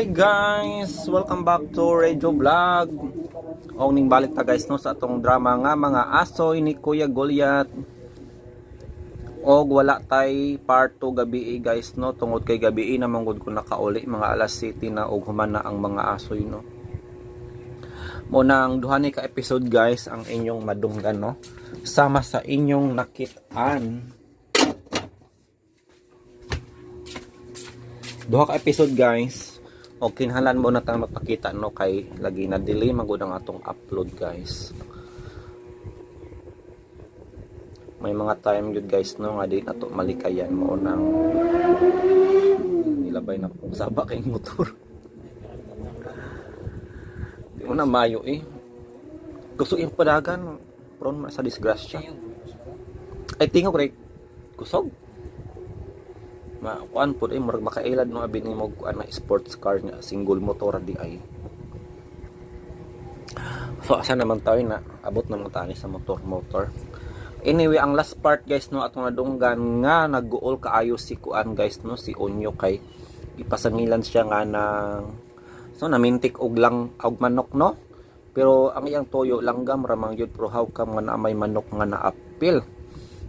Hi guys! Welcome back to Radio Vlog. Og ning balik ta guys no sa atong drama nga mga asoy ni Kuya Goliath. Og wala tay part 2 gabi guys no, tungod kay gabi na manggod ko nakauli mga alas 7 na og human na ang mga asoy no. Mo nang duha ni ka episode guys ang inyong madunggan no. Sama sa inyong nakit-an. Duha ka episode guys. O kinahanglan mo na tang magpakita no kay lagi na delay magud ang atong upload guys. May mga time yun guys no nga di na to malikayan mo nang nilabay na saba kay motor. Di mo na mayo Gusto yung padagan prone sa disgrasya. Ay tingog rek. Kusog. Kuan po murag makailad no abi ni mo kuan na sports car nga single motor di ay. So asa naman tayo na abot na mga tani sa motor. Anyway, ang last part guys no atong nadunggan nga nag-goal kaayo si kuan guys no si Onyo kay ipasangilan siya nga ng so namintik og lang og manok no. Pero ang iyang toyo langgam ramang yun pero how come nga na may manok nga naapil.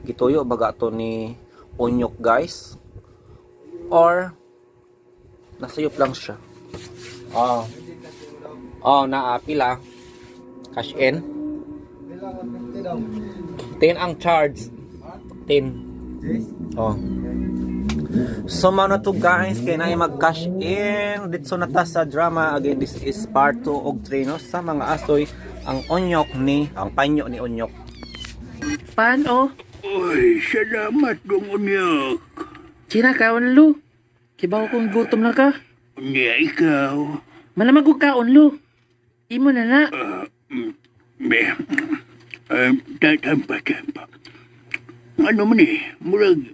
Gitoyo baga to ni Onyok guys. Or nasayop lang siya. Naapila. Cash in. 10 ang charge. 10. So na to guys, kay na mag-cash in dito na ta sa drama. Again, this is part 2 og 3 no sa mga asoy ang Onyok ni ang panyo ni Onyok. Paano? Uy, salamat dong Onyok. Sina ka onlo? Kibaw kong gutom na ka. Unya ikaw. Malamag ko ka onlo. Imo na na. Tatampa. Ano man murag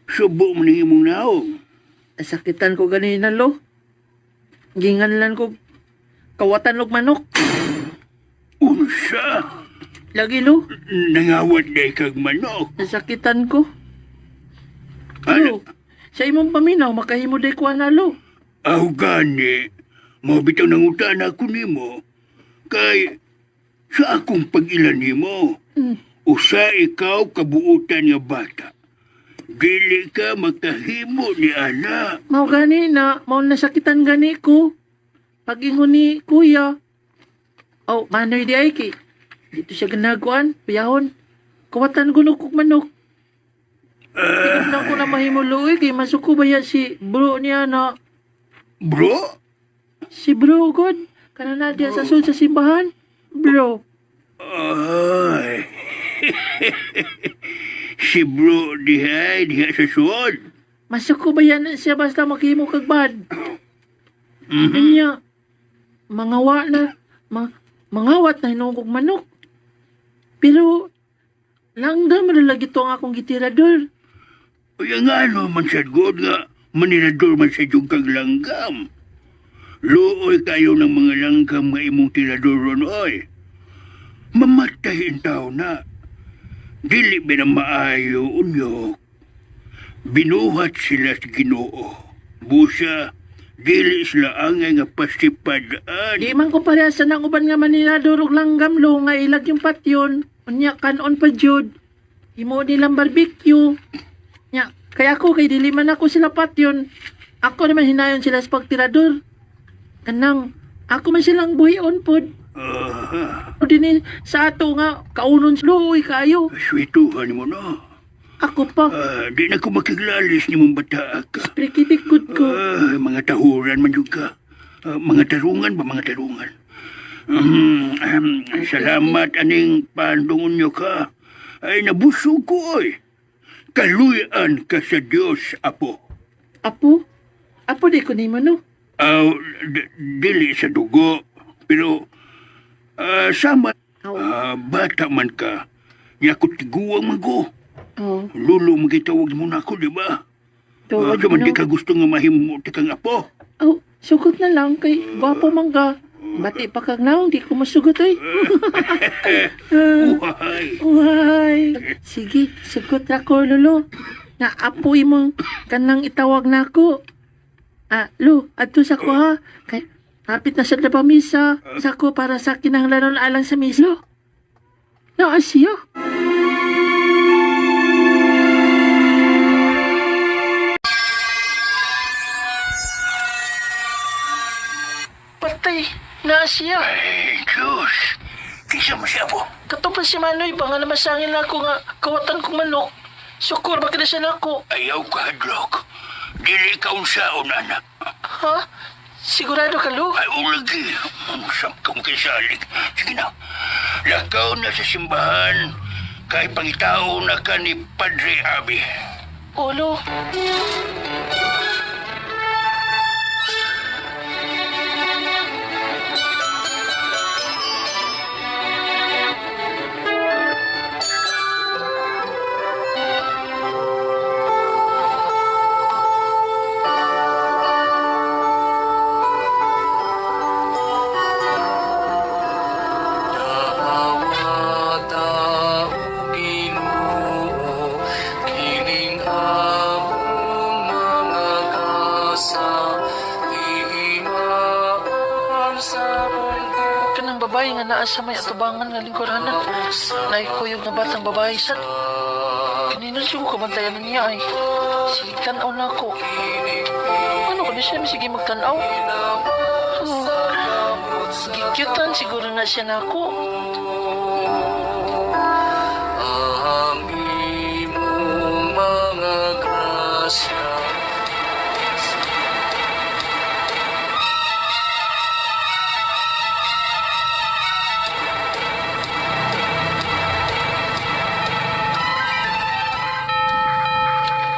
subo man imong naong. Sakitan ko ganina lo. Ginganlan ko kawatan og manok. Unsa? Lagi lo. Nangawat day kag manok. Sakitan ko. Ano? Lo, sa imong paminaw makahimo day ko na lo. Aw gani. Mabitaw nang utan ako nimo. Kay sa akong pag-ilan nimo. Usa ikaw kabuutan nga bata. Dili ka magkahimo ni ana. Mao gani na, mao nasakitan gani ko. Pag-ingon ni kuya. Oh, manoy di ay ki. Dito siya ganaguan, piyahon. Kawatan gunog kog manok. Tignan ko na mahimuloy kay masuko ba yan si bro niya na. Bro? Si bro god. Kana na diya sa sul sa simbahan. Bro. Ay. Si bro diha sa suod. Masuko ba yan siya basta maghimo kag bad. Niya. Mangawa na. Mangawat na hinungkog manok. Pero langgam lagi to ang akong gitirador. Uya nga no man sa god nga manirador man sa kag langgam. Looy kayo ng mga langgam nga imong tirador ron oy. Mamatahin tao na. Dili ba na maayo Unyok. Binuhat sila sa Ginoo. Busa, dili sila angay nga pasipadaan. Di man ko parehas ng uban nga manirador og langgam lo nga ilag yung patyon. Unya kanon pa jud. Himo nilang barbecue. Nya, kaya ako kay dili man ako sila patyon. Ako naman hinayon sila sa pagtirador. Kanang ako man silang buhion pod. Dini sa ato nga kaunon luoy kayo. Swituhan mo na. Ako pa. Di na ko makiglalis ni mong bata ka. Prikitikod ko. Mga tahuran man yun ka. Mga tarungan ba mga tarungan? Salamat aning pandungon nyo ka. Ay nabusog ko oy. Kaluyan ka sa Diyos, Apo. Apo? Apo di ko nimo no? Dili sa dugo. Pero sama. Aw. Bata man ka. Niya ko tiguang mago. Oh. Lulo magitawag mo na ako, di ba? Tuwad Kaman no. di ka gusto nga mahimuti kang Apo. Oh, sugot na lang kay gwapo man ka. Bati pa kag naong di ko masugot ay. Uhay. Uy. Sige, sugot na ko lolo. Na apoy mo kanang itawag na ako. Lo, adto sa ko ha. Kay, hapit na sa pamisa. Sa ko para sa kinahanglanon alang sa misa. Lo, naa siya. Patay, naa siya. Ay, Diyos. Kinsa mo siya po? Katong pa si Manoy, ba nga namasangin na ako nga kawatan kong manok. Sukur, makinasan ako. Ayaw ka, Hadlock. Dili ka unsaon, anak. Ha? Sigurado ka, Lo? Ay, ulagi. Samkang kisalig. Sige na. Lakaw na sa simbahan. Kay pangitao na ka ni Padre Abi. Ulo. Kanang babae nga naa sa may atubangan nga lingkuranan. Naikuyog na batang babae sa... Kanina siya ko kabantayan niya ay. Sige, tanaw na ako. Ano ka na siya? Sige, magtanaw. Gikyutan siguro na siya na ako.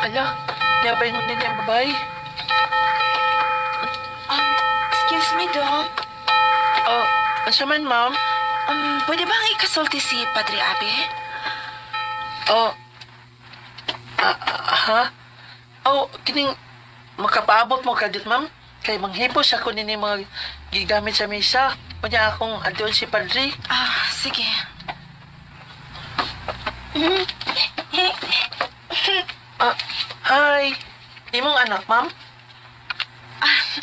Ala, niyabay mo din yung babae. Excuse me, Dong. Oh, asa man, ma'am? Pwede bang ikasulti si Padre Abi? Oh, ha? Oh, kining makapaabot mo kadit, ma'am. Kay manghipos ako nini mga gigamit sa misa. Kanya akong adyon si Padre. Sige. Hi. Imong anak, ma'am?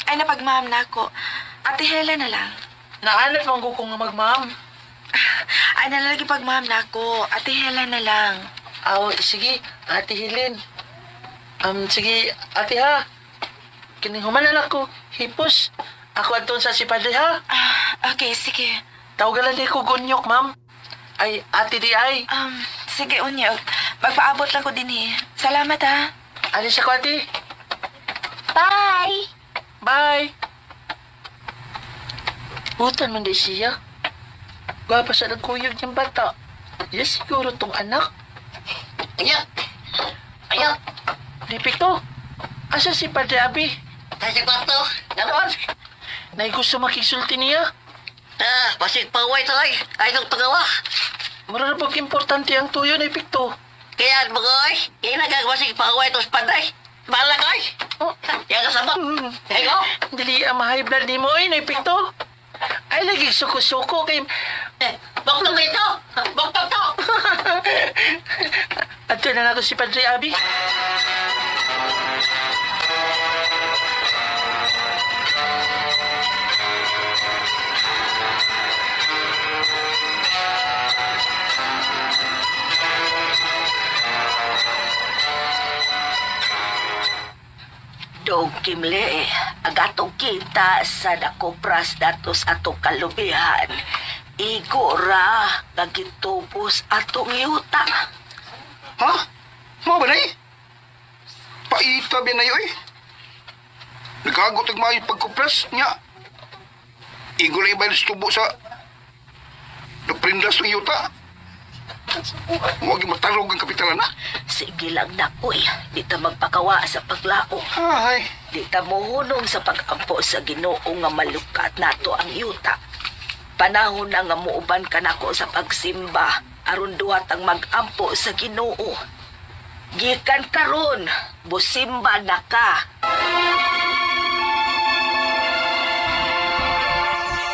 Ay, napagmaham na ako. Ate Helen na lang. Naalat mong kung nga mag-ma'am. Ay, nalalagi pagmaham na ako. Ate Helen na lang. Oh, sige, Ate Helen. Sige, ate ha. Kining humanan ako. Hipos. Ako adton sa si Padre ha. Okay, sige. Tawagan lang ko gunyok, ma'am. Ay, ate di ay. Sige, Unyog. Magpaabot lang ko din eh. Salamat, ha. Alis ako, ate. Bye! Bye. Butan man di siya. Gwapa sa nagkuyog niyang bata. Yes, siguro tong anak. Ayak! Ayak! Lipik to. Asa si Padre Abi? Tayo sa kwarto! Naroon! Nay gusto makisulti niya. Pasig paway to ay! Ay nung pagawa! Mura na pag importante ang tuyo na ipikto. Kaya mga ay! Kailangan pasig paway to sa panday! Bahala ka ay! Oh, Kaya kasama! Hello! dili ang ma-high blood ni mo ay naipikto. Ay, lagi suko-suko kay... Baktong ito! Baktong to! Ato na nato si Padre Abi. Dog Kimle, agatong kita sa nakopras datos atong kalubihan. Igora, nagitubos atong yuta. Ha? Mga ba na eh? Paita ba na yun eh? Nagagot ang mga pagkupras niya. Igulay ba yung tubo sa naprindas ng yuta? Huwag yung matalog ang kapitalan na. Sige lang na, uy. Di ta magpakawa sa paglao. Ay, Di ta mohunong sa pag-ampo sa Ginoo nga malukat nato ang yuta. Panahon na nga muuban ka nako sa pagsimba aron duhat ang mag-ampo sa Ginoo. Gikan karon, busimba na ka.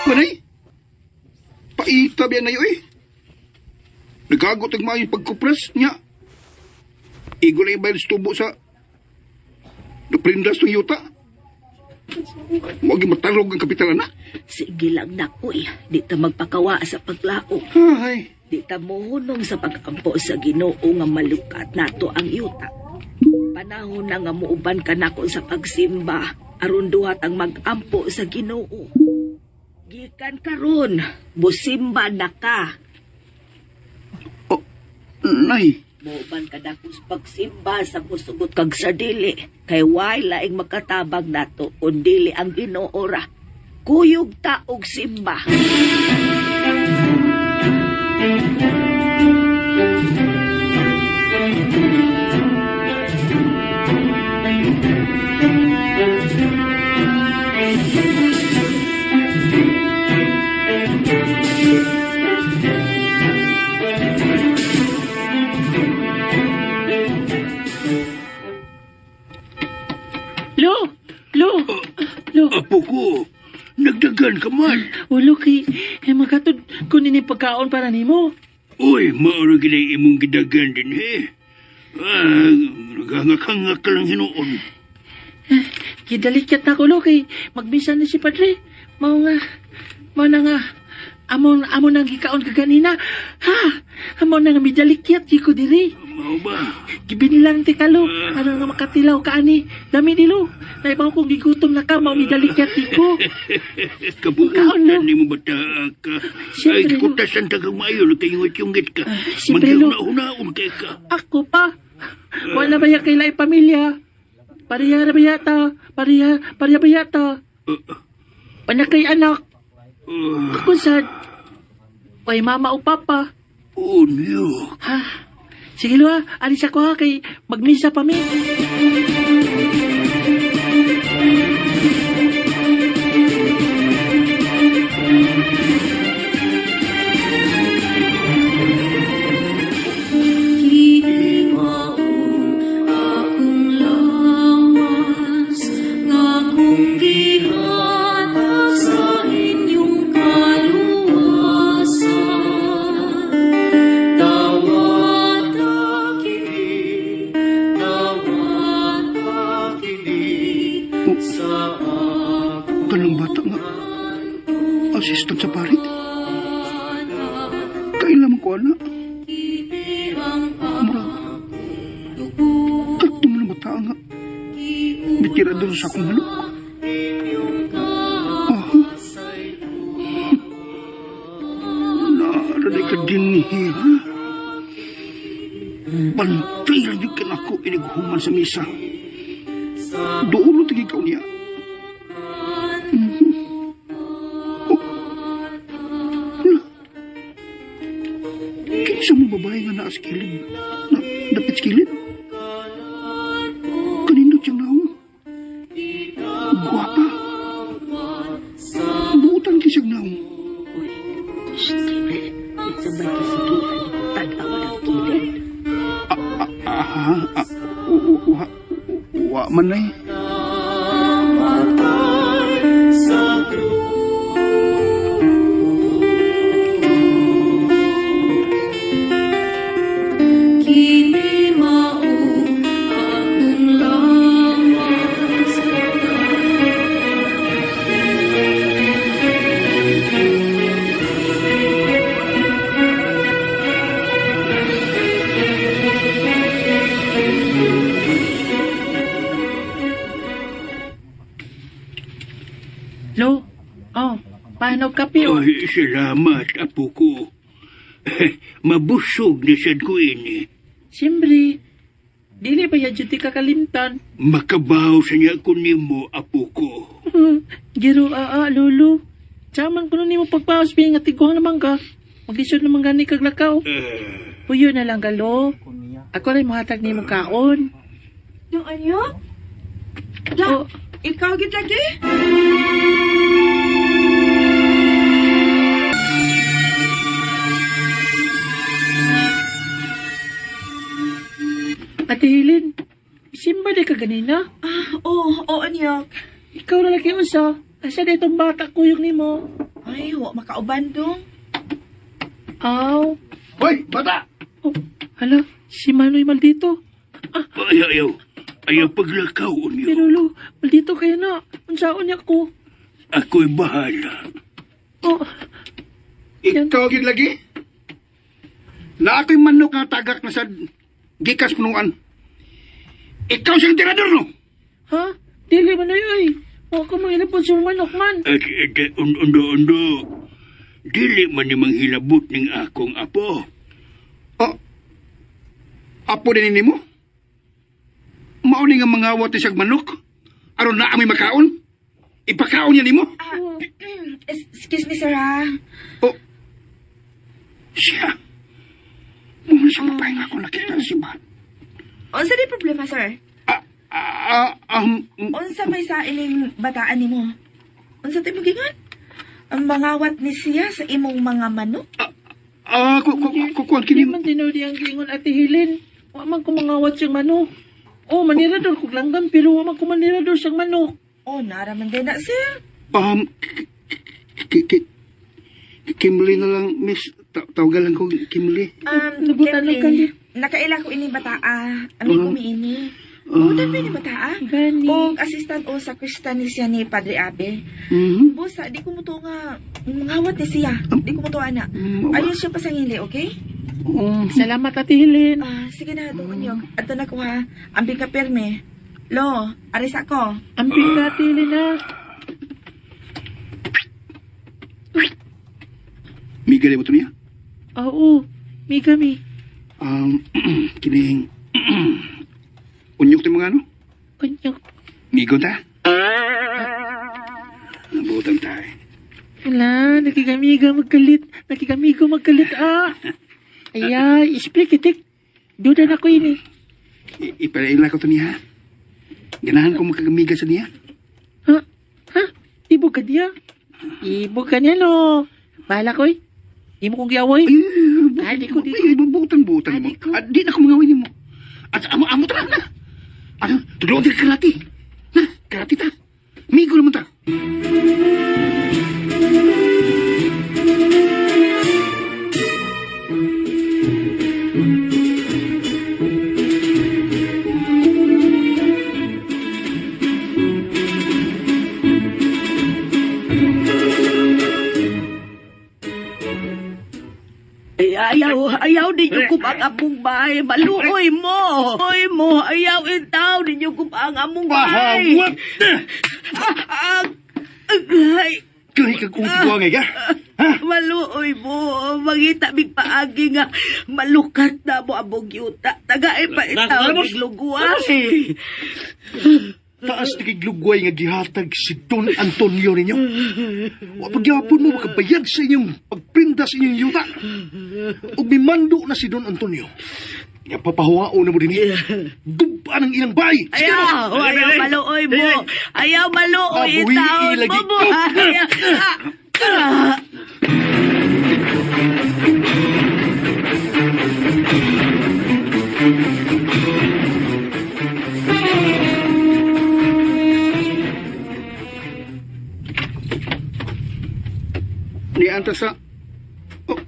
manay. Paita ba na yun eh? Nagagot ang mga pagkupras niya. Igulay ba yung tubo sa naprindas ng yuta? Huwag matalog ang kapital, anak. Sige lang nakoy, di ta magpakawa sa paglaom. Ay, Di ta mohunong sa pag-ampo sa Ginoo nga malukat nato ang yuta. Panahon na nga muuban ka nako sa pagsimba, aron duhat ang mag-ampo sa Ginoo. Gikan karon, busimba na ka. nay. Muuban ka nako sa pagsimba sa musugot kag sa dili. Kay way laing makatabag nato kun dili ang Ginoo ra. Kuyog ta og simba. Lo, Apo ko, nagdagan ka man. ulo kay magatod kunin ni pagkaon para nimo. Uy, mauro ginay imong gidagan din, he. Nagangak-hangak ka lang hinuon. Gidalikat na ko lo kay magbisan ni si Padre. Mao na nga amon nang gikaon ka ganina. Ha, amon na nga midalikyat ko diri. Mao ba? Gibinilang ti kalo, ano nga makatilaw ka ani. Dami nilo. Naibaw kong gigutom na ka, mao midalikyat ko. Kaon, no? Kapuutan ni mo bata ka. Ay, Siyempre, kutasan ta kang maayo, nakayungot-yunggit ka. siyempre, no. Maghiuna-unaon kay ka. Ako pa. Wala ba ya kailay pamilya? Pariya na ba yata? Pariya ba yata? Panakay anak. Ako sad. Oy, mama o papa. Oh, no. Ha? Sige lo ha, alis ako ha, kay magmisa pa mi. Kanang bata nga. Assistant sa pari. Kailan ko, anak? Murag. Kakto mo na bata nga. Bitira doon sa akong manok. Naraday ka din ni Hira. Bantay lang yung kanako iniguhuman sa misa. Doon mo tigil ka niya. Kinsa mo babae nga naas kilid? Dapit kilid? Kanindot siyang naong? Guwapa. Buutan ki siyang naong. Steve, sabay ka sige, tanawa ng kilid. Wa man ay. Lo, oh, paano kape o? Ay, salamat, apo ko. Mabusog na sad ko ini. Siyempre, dili ba yan dyan ti kakalimtan? Makabaw sa niya ko nimo, apo ko. Giro, lolo. Saman ko na nimo pagpaos, nga tiguang naman ka. Mag-isod naman gani kag lakaw. Puyo na lang galo. Ako rin mahatag nimo kaon. Yung ano? Oh, Ikaw gid lagi? Ate Helen, simba di ka ganina? Oo, anyok. Ikaw na lagi usa. Asa na itong bata kuyog nimo? Ay, wa makauban dong. Aw. Hoy, bata! Oh, hala, si Manoy maldito. Ayaw. Ayaw paglakaw unyo. Pero lo, maldito kayo na. Unsaon niya ko. Ako'y bahala. Oh, Ikaw gid lagi. Na ako'y manok nga tagak na sa gikas punuan. Ikaw siyang tirador no? ha? Dili man ay. Huwag ko mangilapon sa manok man. Undo. Dili man ni manghilabot ning akong apo. Oh, apo din nimo? Mao ni nga mangawat isang manok? Aron na amoy makaon? Ipakaon niya nimo? Excuse me, sir, ha? Oh, siya. Muna sa mapahinga ko nakita si Bat. Unsa di problema, sir? Unsa may sa ining bataan nimo? Unsa tayo magigan? Ang mangawat ni siya sa imong mga manok? Kukuhan Hindi kini. man tinuli ang gingon Ate Helen. Huwag man ko mangawat siyang manok. Oh, manirador ko langgam, pero huwag man ko manirador siyang manok. Oh, naraman din na, sir. Kimberly na lang, miss. Tawagan lang ko, Kimberly. Nabutan lang Kemli, kani. nakaila ko ini bataa. Ami ko miini. Udan ba ni bataa? Gani. O assistant o sa ni siya ni Padre Abe. Mhm. Busa, di ko mo to nga mangawat ni siya. Di ko mo to ana. Ayun siya pasangili, okay? Salamat Ate Helen. Sige na, doon nyo. Ato na ko ha. Ambing ka perme. Lo, aris ako. Amping ka Ate Helen ha. Miga mo ito niya? Oo, may kami. Kining... Unyok tayo mga ano? Kanyang. Migo ta? Nabutan tayo. Wala, nakikamiga magkalit. Nakikamigo magkalit Aya, ispikitik. Duda na ko ini. Ipalaila ko ito niya. Ganahan ko magkagamiga sa niya. Ha? Ibo ka niya? Ibo ka niya no. Bahala ko eh. Di mo kong giyawoy. Di ko. Butan mo. Adi ko. Di na ko mangawin mo. At amo tara na. Ano? Tudloon din karate. Na, karate ta. Migo naman ta. Ayaw ninyo kubang among bahay. Maluoy mo. Oy mo, ayaw itaw ninyo kubang among bahay. Bahawat na! Ay, Kaya kag kung tiguangay ka? maluoy mo. Mangita big paagi nga malukat na mo among yuta. Tagaay pa itaw bigluguan. Taas na kiglugway nga gihatag si Don Antonio ninyo. O pagyapon mo makabayad sa inyong pagprinda sa inyong yuta. O mimando na si Don Antonio. Nga papahuwaon na mo din dupa ng ilang bay. Ayaw maluoy mo. Ayaw maluoy Mabuhi itaw ilagi. mo. Nianta sa... Oh.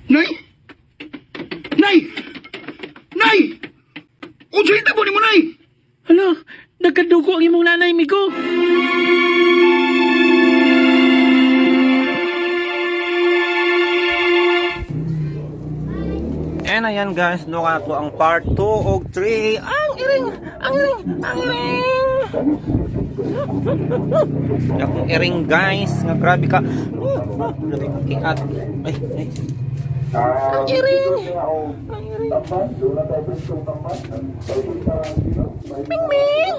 Nay! Nay! Nay! O salita po ni mo, Nay! Hala, nagkadugo ang imong nanay, Migo. And ayan guys, no ka to ang part 2 o 3. Ang iring! Akong iring guys, nga grabe ka. Grabe ka kiat. Ay. Ang iring! Ming ming!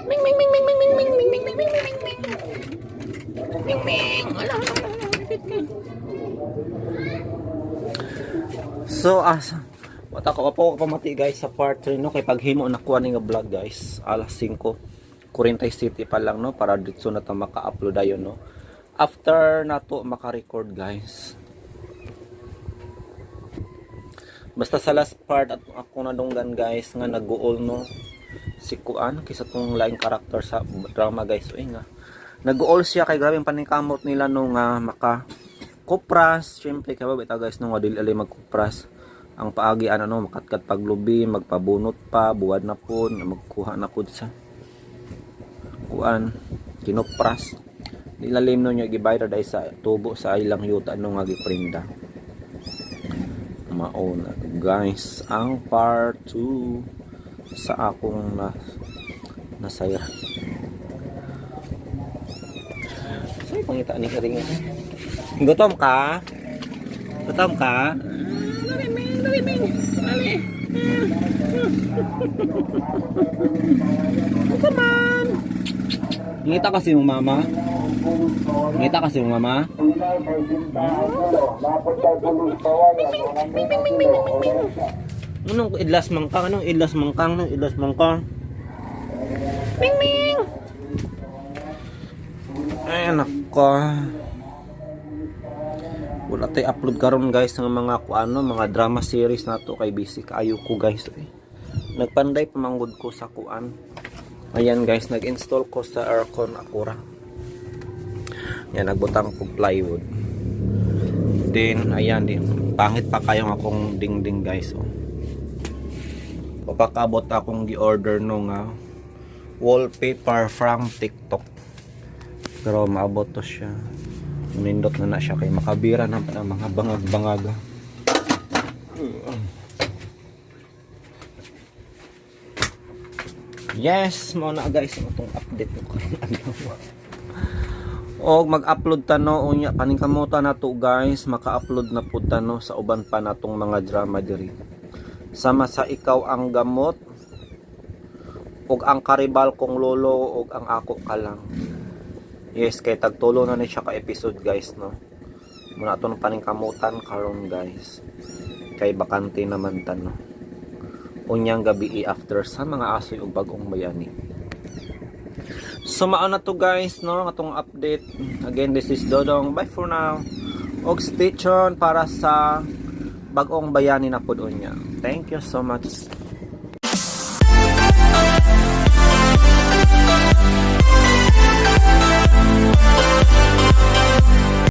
Ming ming ming ming ming ming ming ming ming ming ming ming ming. Ming ming! Wala. So, wata ko po pamati guys sa part 3 no, kay paghimo nakuha ni nga vlog guys alas 5:47 pa lang no, para dito na ta maka-upload ayon no. After na to maka-record guys. Basta sa last part at ako nadunggan guys nga nag-uol no si Kuan kaysa tong laing character sa drama guys. Uy nga nag-uol siya kay grabe ang paningkamot nila no nga maka kupras, syempre kaya ba guys nung adil alay magkupras ang paagi ano makatkat paglubi, magpabunot pa, buwad na pud, magkuha na pud sa kuan, kinupras. Nilalim no niya gibayad dahil sa tubo sa ilang yuta no nga giprinda. Mauna guys ang part 2 sa akong nasaya. Sa'yo pangita ni Karinga. Gutom ka? Gutom ka? Come on! Ngita kasi yung mama? Ngita kasi yung mama? Anong idlas mangkang? Anong idlas mangkang? Anong idlas mangkang? Ming ming! Ay anak ko. Wala tayo upload karon guys ng mga mga drama series na to kay busy kaayo ko guys. Nagpanday pamanggod ko sa kuan. Ayan guys, nag-install ko sa aircon Acura. Yan, nagbutang ko plywood. Then, ayan din. Pangit pa kayong akong dingding guys. Oh. Papakabot akong gi-order nung wallpaper from TikTok. Pero maabot to siya. Nindot na siya kay makabira na pa ng mga bangag-bangaga. Yes, mao na guys itong update ko karon. Og mag-upload tano unya kaning kamuta na to guys, maka-upload na pud tano sa uban pa natong mga drama diri. Sama sa ikaw ang gamot og ang karibal kong lolo og ang ako ka lang. Yes, kay tagtulo na ni siya ka episode guys no. Muna to paning kamutan karon guys. Kay bakante naman tano. Unyang gabi after sa mga asoy ug bagong bayani. So mao na to guys no atong update. Again, this is Dodong. Bye for now. Og stay tuned para sa bagong bayani na pud unya. Thank you so much.